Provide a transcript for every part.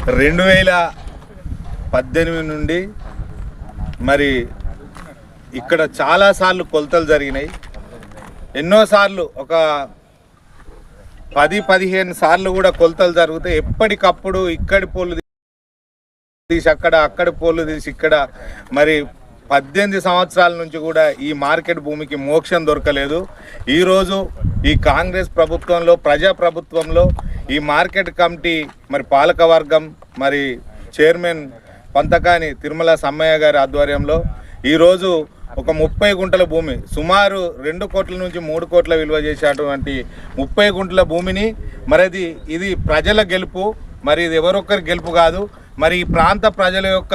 2018 నుండి మరి ఇక్కడ చాలాసార్లు కొలతలు జరిగినాయి. ఎన్నోసార్లు ఒక 10-15 సార్లు కూడా కొలతలు జరుగుతాయి. ఎప్పటికప్పుడు ఇక్కడి పోలు తీసి అక్కడి పోలు తీసి ఇక్కడ మరి 18 సంవత్సరాల నుంచి కూడా ఈ మార్కెట్ భూమికి మోక్షం దొరకలేదు. ఈరోజు ఈ కాంగ్రెస్ ప్రభుత్వంలో, ప్రజాప్రభుత్వంలో ఈ మార్కెట్ కమిటీ మరి పాలకవర్గం మరి చైర్మన్ పంతకాని తిరుమల సమ్మయ్య గారి ఆధ్వర్యంలో ఈరోజు ఒక 30 గుంటల భూమి, సుమారు 2 కోట్ల నుంచి 3 కోట్ల విలువ చేసేటువంటి 30 గుంటల భూమిని మరి ఇది ప్రజల గెలుపు, మరి ఇది ఎవరొక్కరి గెలుపు కాదు. మరి ఈ ప్రాంత ప్రజల యొక్క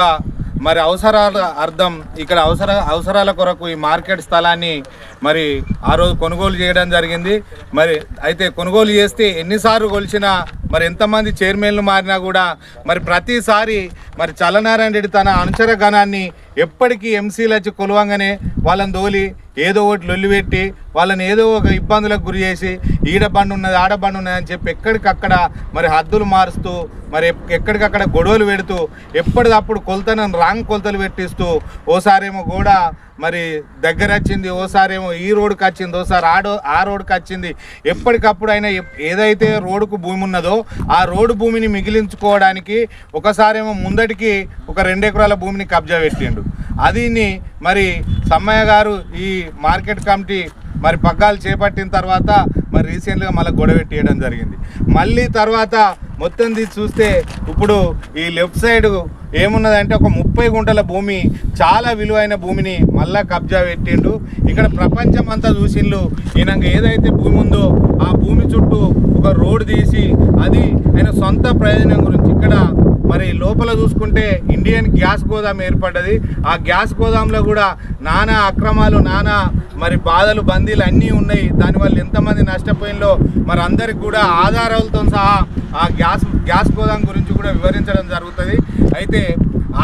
మరి అవసరాల అర్థం ఇక్కడ అవసరాల కొరకు ఈ మార్కెట్ స్థలాన్ని మరి ఆ రోజు కొనుగోలు చేయడం జరిగింది. మరి అయితే కొనుగోలు చేస్తే ఎన్నిసార్లు కొలిచినా మరి ఎంతమంది చైర్మన్లు మారినా కూడా మరి ప్రతిసారి మరి చలనారాయణ రెడ్డి తన అనుచర గణాన్ని ఎప్పటికీ ఎంసీలు వచ్చి కొలవంగానే వాళ్ళని దోలి ఏదో ఒకటి లొల్లిపెట్టి వాళ్ళని ఏదో ఒక ఇబ్బందులకు గురి చేసి ఈడ బండి ఉన్నది ఆడ బండి ఉన్నది అని చెప్పి ఎక్కడికక్కడ మరి హద్దులు మారుస్తూ మరి ఎక్కడికక్కడ గొడవలు పెడుతూ ఎప్పటికప్పుడు కొలతను రాంగ్ కొలతలు పెట్టిస్తూ ఓసారేమో కూడా మరి దగ్గర వచ్చింది, ఓసారేమో ఈ రోడ్డుకి వచ్చింది, ఓసారి ఆ రోడ్డుకి వచ్చింది. ఎప్పటికప్పుడు అయినా ఏదైతే రోడ్డుకు భూమి ఉన్నదో ఆ రోడ్డు భూమిని మిగిలించుకోవడానికి ఒకసారేమో ముందటికి ఒక 2 ఎకరాల భూమిని కబ్జా పెట్టిండు. అదిని మరి సమ్మయ్య గారు ఈ మార్కెట్ కమిటీ మరి పగ్గాలు చేపట్టిన తర్వాత మరి రీసెంట్గా మళ్ళీ గొడవ పెట్టేయడం జరిగింది. మళ్ళీ తర్వాత మొత్తం తీసి చూస్తే ఇప్పుడు ఈ లెఫ్ట్ సైడ్ ఏమున్నదంటే ఒక 30 గుంటల భూమి, చాలా విలువైన భూమిని మళ్ళా కబ్జా పెట్టిండు. ఇక్కడ ప్రపంచం అంతా చూసిండ్రు. ఈయనకు ఏదైతే భూమి ఉందో ఆ భూమి చుట్టూ ఒక రోడ్డు తీసి అది ఆయన సొంత ప్రయోజనం గురించి ఇక్కడ మరి లోపల చూసుకుంటే ఇండియన్ గ్యాస్ గోదాం ఏర్పడ్డది. ఆ గ్యాస్ గోదాంలో కూడా నానా అక్రమాలు, నానా మరి బాధలు, బందీలు అన్నీ ఉన్నాయి. దానివల్ల ఎంతమంది నష్టపోయిందో మరి అందరికి కూడా ఆధారాలతో సహా ఆ గ్యాస్ గోదాం గురించి కూడా వివరించడం జరుగుతుంది. అయితే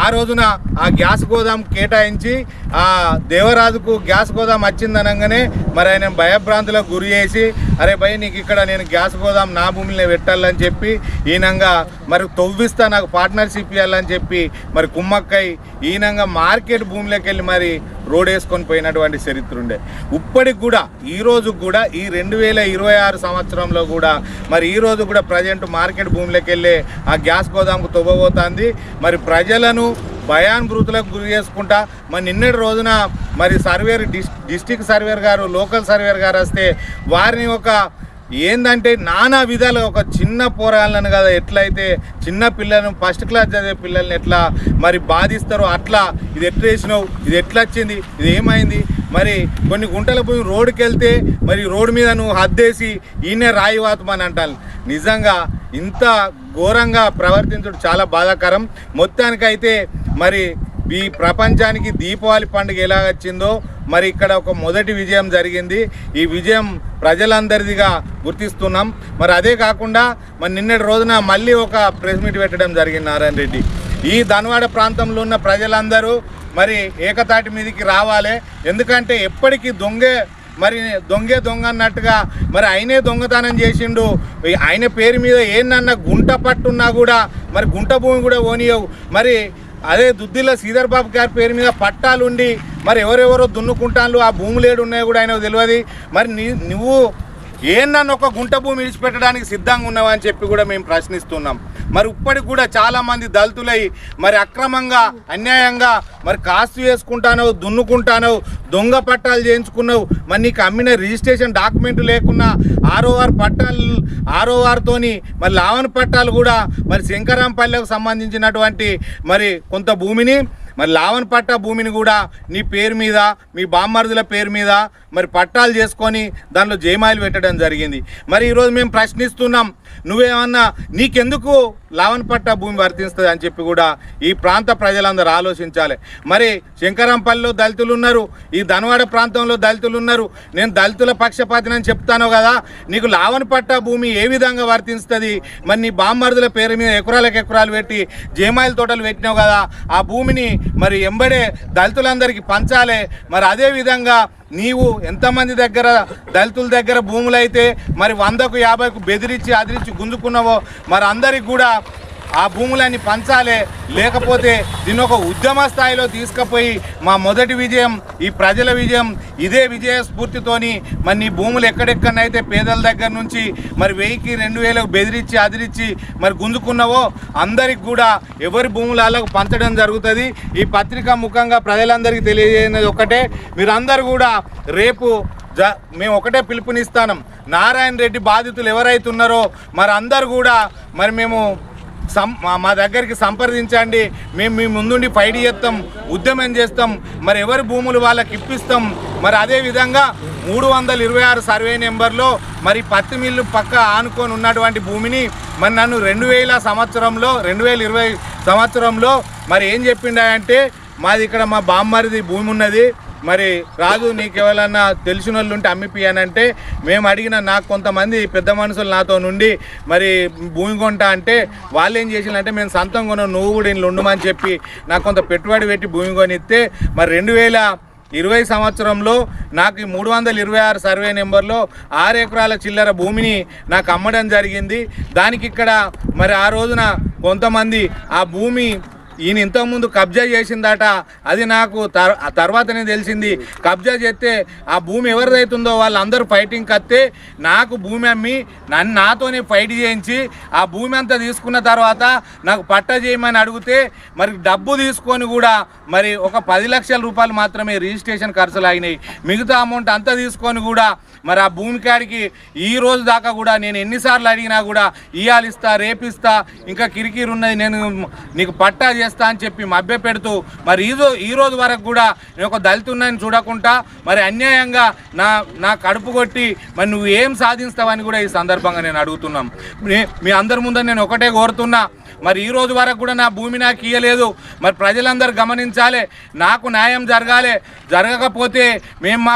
ఆ రోజున ఆ గ్యాస్ గోదాం కేటాయించి ఆ దేవరాజుకు గ్యాస్ గోదాం వచ్చిందనగానే మరి ఆయన భయభ్రాంతులకు గురి చేసి అరే భయ్ నీకు ఇక్కడ నేను గ్యాస్ గోదాం నా భూమిలో పెట్టాలని చెప్పి ఈయనంగా మరి తవ్విస్తా నాకు పార్ట్నర్షిప్ ఇవ్వాలని చెప్పి మరి కుమ్మక్కై ఈయనంగా మార్కెట్ భూమిలోకి వెళ్ళి మరి రోడ్ వేసుకొని పోయినటువంటి చరిత్ర ఉండే. ఇప్పటికి కూడా ఈరోజు కూడా ఈ 2026 సంవత్సరంలో కూడా మరి ఈరోజు కూడా ప్రజెంట్ మార్కెట్ భూమిలోకి వెళ్ళే ఆ గ్యాస్ గోదాంకు తవ్వబోతుంది. మరి ప్రజలను భయానుభూతులకు గురి చేసుకుంటా మరి నిన్నటి రోజున మరి సర్వేర్ డిస్ట్రిక్ట్ సర్వేర్ గారు, లోకల్ సర్వేర్ గారు వస్తే వారిని ఒక ఏందంటే నానా విధాలుగా ఒక చిన్న పోరాళ్ళను కదా ఎట్లయితే చిన్న పిల్లలను ఫస్ట్ క్లాస్ చదివే పిల్లల్ని ఎట్లా మరి బాధిస్తారో అట్లా ఇది ఎట్లా వేసినావు, ఇది ఎట్లా వచ్చింది, ఇది ఏమైంది, మరి కొన్ని గుంటల భూమి రోడ్డుకి వెళ్తే మరి రోడ్డు మీద నువ్వు హద్దేసి ఈయనే రాయి వాతమని అంటాను. నిజంగా ఇంత ఘోరంగా ప్రవర్తించడం చాలా బాధాకరం. మొత్తానికైతే మరి ఈ ప్రపంచానికి దీపావళి పండుగ ఎలా వచ్చిందో మరి ఇక్కడ ఒక మొదటి విజయం జరిగింది. ఈ విజయం ప్రజలందరిదిగా గుర్తిస్తున్నాం. మరి అదే కాకుండా మరి నిన్నటి రోజున మళ్ళీ ఒక ప్రెస్ మీట్ పెట్టడం జరిగింది నారాయణ రెడ్డి. ఈ ధన్వాడ ప్రాంతంలో ఉన్న ప్రజలందరూ మరి ఏకతాటి మీదకి రావాలి. ఎందుకంటే ఎప్పటికీ దొంగ అన్నట్టుగా మరి ఆయనే దొంగతనం చేసిండు. ఆయన పేరు మీద ఏందన్నా గుంట పట్టున్నా కూడా మరి గుంట భూమి కూడా ఓనియవు. మరి అదే దుద్దిల్ల శ్రీధర్ బాబు గారి పేరు మీద పట్టాలుండి మరి ఎవరెవరో దున్నుకుంటాను ఆ భూములు ఏడు ఉన్నాయో కూడా ఆయనకు తెలియదు. మరి నువ్వు ఏందన్న ఒక గుంట భూమి విడిచిపెట్టడానికి సిద్ధంగా ఉన్నావా అని చెప్పి కూడా మేము ప్రశ్నిస్తున్నాం. మరి ఇప్పటికి కూడా చాలామంది దళితులై మరి అక్రమంగా, అన్యాయంగా మరి కాస్తు వేసుకుంటానో, దున్నుకుంటానో, దొంగ పట్టాలు చేయించుకున్నావు. మరి నీకు అమ్మిన రిజిస్ట్రేషన్ డాక్యుమెంట్ లేకున్నా ఆర్ఓఆర్తోని మరి లావణ పట్టాలు కూడా మరి శంకరాంపల్లెకు సంబంధించినటువంటి మరి కొంత భూమిని మరి లావణ పట్టా భూమిని కూడా నీ పేరు మీద, మీ బామ్మర్దుల పేరు మీద మరి పట్టాలు చేసుకొని దానిలో జయమాయిలు పెట్టడం జరిగింది. మరి ఈరోజు మేము ప్రశ్నిస్తున్నాం, నువ్వేమన్నా నీకెందుకు లావణ పట్టా భూమి వర్తిస్తుంది అని చెప్పి కూడా ఈ ప్రాంత ప్రజలందరూ ఆలోచించాలి. మరి శంకరంపల్లిలో దళితులు ఉన్నారు, ఈ ధనవాడ ప్రాంతంలో దళితులు ఉన్నారు. నేను దళితుల పక్షపాతినని చెప్తాను కదా, నీకు లావణ పట్టా భూమి ఏ విధంగా వర్తిస్తుంది? మరి నీ బామ్మర్దుల పేరు మీద ఎకరాలు పెట్టి జయమాయిల తోటలు పెట్టినావు కదా, ఆ భూమిని మరి ఎంబడే దళితులందరికీ పంచాలి. మరి అదేవిధంగా నీవు ఎంతమంది దగ్గర దళితుల దగ్గర భూములు అయితే మరి 100కు 50కు బెదిరించి అదిరించి గుంజుకున్నావో మరి అందరికి కూడా ఆ భూములన్నీ పంచాలి, లేకపోతే దీన్ని ఒక ఉద్యమ స్థాయిలో తీసుకుపోయి మా మొదటి విజయం, ఈ ప్రజల విజయం, ఇదే విజయ స్ఫూర్తితోని మరి నీ భూములు ఎక్కడెక్కడనైతే పేదల దగ్గర నుంచి మరి 1000కి 2000 బెదిరించి అదిరించి మరి గుంజుకున్నావో అందరికి కూడా ఎవరి భూములు వాళ్ళకు పంచడం జరుగుతుంది. ఈ పత్రిక ముఖంగా ప్రజలందరికీ తెలియజేయనది ఒకటే, మీరందరూ కూడా రేపు మేము ఒకటే పిలుపునిస్తాను, నారాయణ రెడ్డి బాధితులు ఎవరైతే ఉన్నారో మరి అందరు కూడా మరి మేము మా దగ్గరికి సంప్రదించండి, మేము మీ ముందుండి ఫైట్ చేస్తాం, ఉద్యమం చేస్తాం, మరి ఎవరి భూములు వాళ్ళకి ఇప్పిస్తాం. మరి అదేవిధంగా 326 సర్వే నెంబర్లో మరి పత్తి మిల్లు పక్క ఆనుకొని ఉన్నటువంటి భూమిని మరి నన్ను 2020 సంవత్సరంలో మరి ఏం చెప్పిండంటే, మాది ఇక్కడ మా బామ్మరిది భూమి ఉన్నది, మరి రాజు నీకు ఎవరన్నా తెలిసిన వాళ్ళు ఉంటే అమ్మిపియానంటే, మేము అడిగిన నాకు కొంతమంది పెద్ద మనుషులు నాతో నుండి మరి భూమి కొంటా అంటే వాళ్ళు ఏం చేసిందంటే, మేము సొంతం కొన్నాం, నువ్వు కూడా ఇంట్లో ఉండమని చెప్పి నాకు కొంత పెట్టుబడి పెట్టి భూమి కొనిస్తే మరి 2020 సంవత్సరంలో నాకు 326 సర్వే నెంబర్లో 6 ఎకరాల చిల్లర భూమిని నాకు అమ్మడం జరిగింది. దానికి ఇక్కడ మరి ఆ రోజున కొంతమంది ఆ భూమి ఈయన ఇంతకుముందు కబ్జా చేసిందట, అది నాకు తర్వాతనే తెలిసింది. కబ్జా చేస్తే ఆ భూమి ఎవరిదైతుందో వాళ్ళందరూ ఫైటింగ్ కత్తే నాకు భూమి అమ్మి నాతోనే ఫైట్ చేయించి ఆ భూమి అంతా తీసుకున్న తర్వాత నాకు పట్టా చేయమని అడిగితే మరి డబ్బు తీసుకొని కూడా మరి ఒక 10 లక్షల రూపాయలు మాత్రమే రిజిస్ట్రేషన్ ఖర్చులు ఆగినాయి. మిగతా అమౌంట్ అంతా తీసుకొని కూడా మరి ఆ భూమి కాడికి ఈ రోజు దాకా కూడా నేను ఎన్నిసార్లు అడిగినా కూడా ఇయ్యాలిస్తా, రేపిస్తా, ఇంకా కిరికిరి ఉన్నది, నేను నీకు పట్టా చేస్తా అని చెప్పి మభ్య పెడుతూ మరి ఈ రోజు వరకు కూడా నేను ఒక దళితున్నని చూడకుండా మరి అన్యాయంగా నా కడుపు కొట్టి మరి నువ్వు ఏం సాధిస్తావని కూడా ఈ సందర్భంగా నేను అడుగుతున్నాం. మీ అందరి ముందు నేను ఒకటే కోరుతున్నా, మరి ఈ రోజు వరకు కూడా నా భూమి నాకు ఇయ్యలేదు. మరి ప్రజలందరూ గమనించాలి, నాకు న్యాయం జరగాలి. జరగకపోతే మేము మా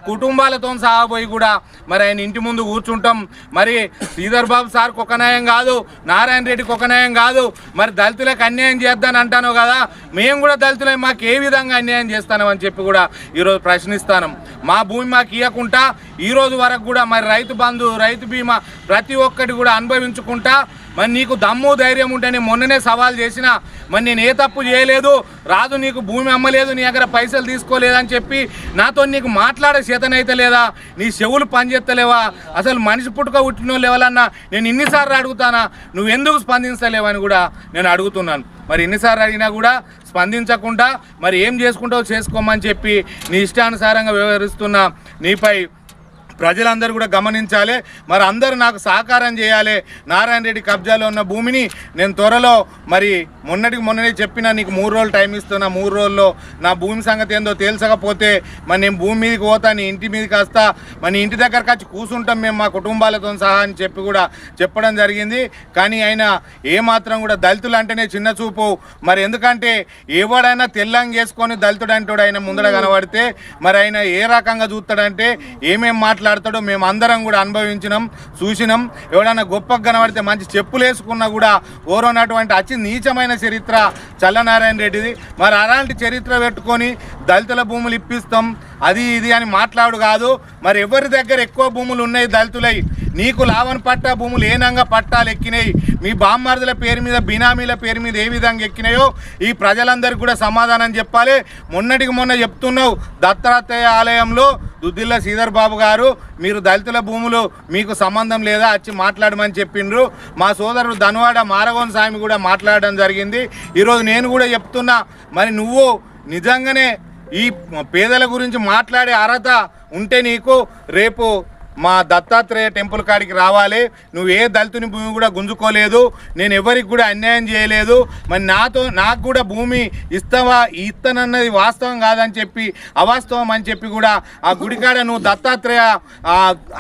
కుటుంబాలతో సహాపోయి కూడా మరి ఆయన ఇంటి ముందు కూర్చుంటాం. మరి శ్రీధర్ బాబు సార్కి ఒక న్యాయం కాదు, నారాయణ రెడ్డికి ఒక న్యాయం కాదు, మరి దళితులకు అన్యాయం చేద్దాని అంటాను కదా, మేము కూడా దళితులే మాకు ఏ విధంగా అన్యాయం చేస్తాను అని చెప్పి కూడా ఈరోజు ప్రశ్నిస్తాను. మా భూమి మాకు ఇవ్వకుండా ఈ రోజు వరకు కూడా మరి రైతు బంధు, రైతు బీమా ప్రతి ఒక్కటి కూడా అనుభవించుకుంటా మరి నీకు దమ్ము ధైర్యం ఉంటే నేను మొన్ననే సవాల్ చేసిన, మరి నేను ఏ తప్పు చేయలేదు, రాజు నీకు భూమి అమ్మలేదు, నీ దగ్గర పైసలు తీసుకోలేదని చెప్పి నాతో నీకు మాట్లాడే చేతనైతే లేదా, నీ చెవులు పనిచేస్తలేవా, అసలు మనిషి పుట్టుక పుట్టిన లెవెలన్నా నేను ఇన్నిసార్లు అడుగుతానా, నువ్వు ఎందుకు స్పందించలేవని కూడా నేను అడుగుతున్నాను. మరి ఎన్నిసార్లు అడిగినా కూడా స్పందించకుండా మరి ఏం చేసుకుంటావో చేసుకోమని చెప్పి నీ ఇష్టానుసారంగా వ్యవహరిస్తున్న నీపై ప్రజలందరూ కూడా గమనించాలి. మరి అందరూ నాకు సహకారం చేయాలి. నారాయణ రెడ్డి కబ్జాలో ఉన్న భూమిని నేను త్వరలో మరి మొన్ననే చెప్పిన, నీకు 3 రోజులు టైం ఇస్తున్నా, 3 రోజుల్లో నా భూమి సంగతి ఏందో తేల్చకపోతే మరి నేను భూమి మీదకి పోతా, నీ ఇంటి మీదకి వస్తా, మరి ఇంటి దగ్గరకు వచ్చి కూర్చుంటాం మేము మా కుటుంబాలతో సహా అని చెప్పి కూడా చెప్పడం జరిగింది. కానీ ఆయన ఏమాత్రం కూడా దళితులు అంటేనే చిన్న చూపు. మరి ఎందుకంటే ఎవడైనా తెల్లంగా వేసుకొని దళితుడు అంటాడు ఆయన ముందర కనబడితే మరి ఆయన ఏ రకంగా చూస్తాడంటే ఏమేం మాట్లాడతాడో మేము అందరం కూడా అనుభవించినాం, చూసినాం. ఎవడన్నా గొప్పగా కనబడితే మంచి చెప్పులు వేసుకున్నా కూడా ఓరోనటువంటి అతి నీచమైన చరిత్ర చల్లనారాయణ రెడ్డిది. మరి అలాంటి చరిత్ర పెట్టుకొని దళితుల భూములు ఇప్పిస్తాం అది ఇది అని మాట్లాడు కాదు. మరి ఎవరి దగ్గర ఎక్కువ భూములు ఉన్నాయి దళితులై, నీకు లావణ పట్టా భూములు ఏనంగా పట్టాలు ఎక్కినాయి, మీ బామ్మర్దుల పేరు మీద బినామీల పేరు మీద ఏ విధంగా ఎక్కినాయో ఈ ప్రజలందరికీ కూడా సమాధానం చెప్పాలి. మొన్నటికి మొన్న చెప్తున్నావు దత్తాత్రేయ ఆలయంలో దుద్దిల్ల శ్రీధర్ బాబు గారు మీరు దళితుల భూములు మీకు సంబంధం లేదా వచ్చి మాట్లాడమని చెప్పిండ్రు. మా సోదరుడు ధనవాడ మారగోన్ స్వామి కూడా మాట్లాడడం జరిగింది. ఈరోజు నేను కూడా చెప్తున్నా, మరి నువ్వు నిజంగానే ఈ పేదల గురించి మాట్లాడే అర్హత ఉంటే నీకు రేపు మా దత్తాత్రేయ టెంపుల్ కాడికి రావాలి. నువ్వు ఏ దళితుని భూమి కూడా గుంజుకోలేదు, నేను ఎవరికి కూడా అన్యాయం చేయలేదు. మరి నాకు కూడా భూమి ఇస్తానన్నది వాస్తవం కాదని చెప్పి అవాస్తవం అని చెప్పి కూడా ఆ గుడికాడ నువ్వు దత్తాత్రేయ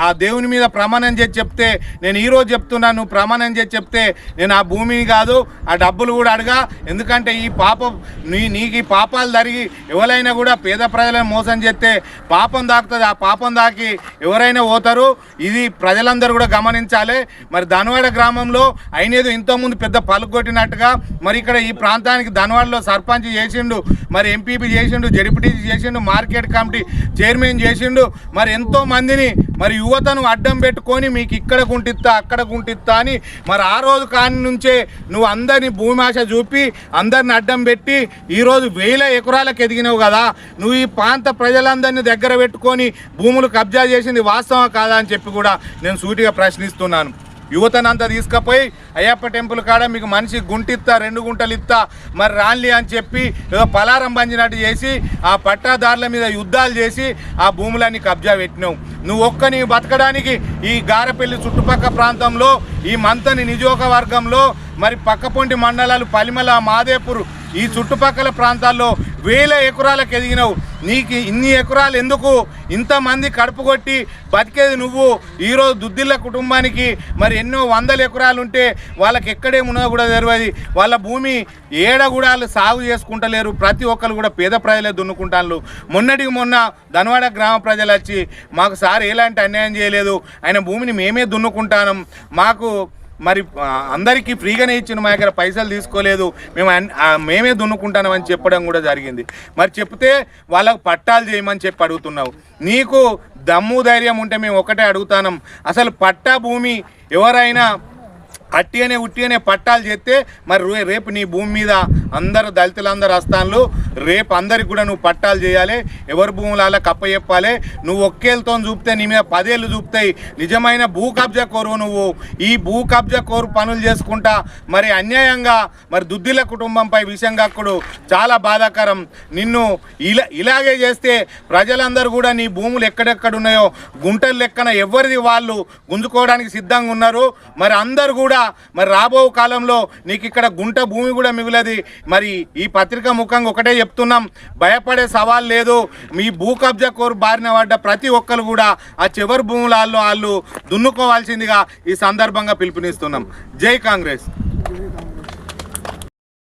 ఆ దేవుని మీద ప్రమాణం చేసి చెప్తే, నేను ఈరోజు చెప్తున్నా, నువ్వు ప్రమాణం చేసి చెప్తే నేను ఆ భూమిని కాదు ఆ డబ్బులు కూడా అడగా. ఎందుకంటే ఈ పాపం నీకు ఈ పాపాలు జరిగి ఎవరైనా కూడా పేద ప్రజలను మోసం చేస్తే పాపం దాకుతుంది. ఆ పాపం దాకి ఎవరైనా పోతారు. ఇది ప్రజలందరూ కూడా గమనించాలి. మరి ధనవాడ గ్రామంలో అయినేదో ఇంతకుముందు పెద్ద పలుకొట్టినట్టుగా మరి ఇక్కడ ఈ ప్రాంతానికి ధనవాడలో సర్పంచ్ చేసిండు, మరి ఎంపీపీ చేసిండు, జడ్పీటీసీ చేసిండు, మార్కెట్ కమిటీ చైర్మన్ చేసిండు. మరి ఎంతో మందిని మరి యువతను అడ్డం పెట్టుకొని మీకు ఇక్కడ గుంటిస్తా అక్కడ గుంటిస్తా అని మరి ఆ రోజు కాని నుంచే నువ్వు అందరినీ భూమి ఆశ చూపి అందరిని అడ్డం పెట్టి ఈరోజు 1000 ఎకరాలకు ఎదిగినావు కదా. నువ్వు ఈ ప్రాంత ప్రజలందరినీ దగ్గర పెట్టుకొని భూములు కబ్జా చేసింది వాస్తవం కాదా అని చెప్పి కూడా నేను సూటిగా ప్రశ్నిస్తున్నాను. యువతనంతా తీసుకుపోయి అయ్యప్ప టెంపుల్ కాడ మీకు మనిషి గుంటిస్తా 2 గుంటలు ఇస్తా మరి రాన్లీ అని చెప్పి ఏదో పలారం పంచినట్టు చేసి ఆ పట్టాదారుల మీద యుద్ధాలు చేసి ఆ భూములన్నీ కబ్జా పెట్టినావు. నువ్వు ఒక్కని బతకడానికి ఈ గారపల్లి చుట్టుపక్కల ప్రాంతంలో ఈ మంతని నియోజకవర్గంలో మరి పక్కపొంటి మండలాలు పలిమల మాదేపూర్ ఈ చుట్టుపక్కల ప్రాంతాల్లో 1000 ఎకరాలకు ఎదిగినావు. నీకు ఇన్ని ఎకరాలు ఎందుకు? ఇంతమంది కడుపు కొట్టి బతికేది నువ్వు. ఈరోజు దుద్దిల్ల కుటుంబానికి మరి ఎన్నో 100 ఎకరాలు ఉంటే వాళ్ళకి ఎక్కడేమున్నదో కూడా తెలియదు. వాళ్ళ భూమి ఏడ కూడా వాళ్ళు సాగు చేసుకుంటలేరు. ప్రతి ఒక్కరు కూడా పేద ప్రజలే దున్నుకుంటారు. మొన్నటికి మొన్న ధనవాడ గ్రామ ప్రజలు వచ్చి మాకు సార్ ఎలాంటి అన్యాయం చేయలేదు, ఆయన భూమిని మేమే దున్నుకుంటాం, మాకు మరి అందరికీ ఫ్రీగానే ఇచ్చిన, మా దగ్గర పైసలు తీసుకోలేదు, మేమే దున్నుకుంటామని చెప్పడం కూడా జరిగింది. మరి చెప్తే వాళ్ళకు పట్టాలు చేయమని చెప్పి అడుగుతున్నావు. నీకు దమ్ము ధైర్యం ఉంటే మేము ఒకటే అడుగుతాం, అసలు పట్టా భూమి ఎవరైనా అట్టిగానే ఉట్టిగానే పట్టాలు చేస్తే మరి రేపు నీ భూమి మీద అందరు దళితులందరూ వస్తాను, రేపు అందరికి కూడా నువ్వు పట్టాలు చేయాలి, ఎవరి భూములు అలా కప్ప చెప్పాలి. నువ్వు ఒక్కేళ్ళతో చూపితే నీ మీద 10 ఏళ్ళు చూపుతాయి. నిజమైన భూ కబ్జా కోరు నువ్వు. ఈ భూ కబ్జా కోరు పనులు చేసుకుంటా మరి అన్యాయంగా మరి దుద్దిల కుటుంబంపై విషయం కక్కుడు చాలా బాధాకరం. నిన్ను ఇలాగే చేస్తే ప్రజలందరూ కూడా నీ భూములు ఎక్కడెక్కడ ఉన్నాయో గుంటలు లెక్కన ఎవరిది వాళ్ళు గుంజుకోవడానికి సిద్ధంగా ఉన్నారు. మరి అందరు కూడా మరి రాబో కాలంలో నీకు ఇక్కడ గుంట భూమి కూడా మిగులది. మరి ఈ పత్రిక ముఖంగా ఒకటే చెప్తున్నాం, భయపడే సవాల్ లేదు. మీ భూ కబ్జా కోరు బారిన పడ్డ ప్రతి ఒక్కరు కూడా ఆ చివరి భూములలో వాళ్ళు దున్నుకోవాల్సిందిగా ఈ సందర్భంగా పిలుపునిస్తున్నాం. జై కాంగ్రెస్.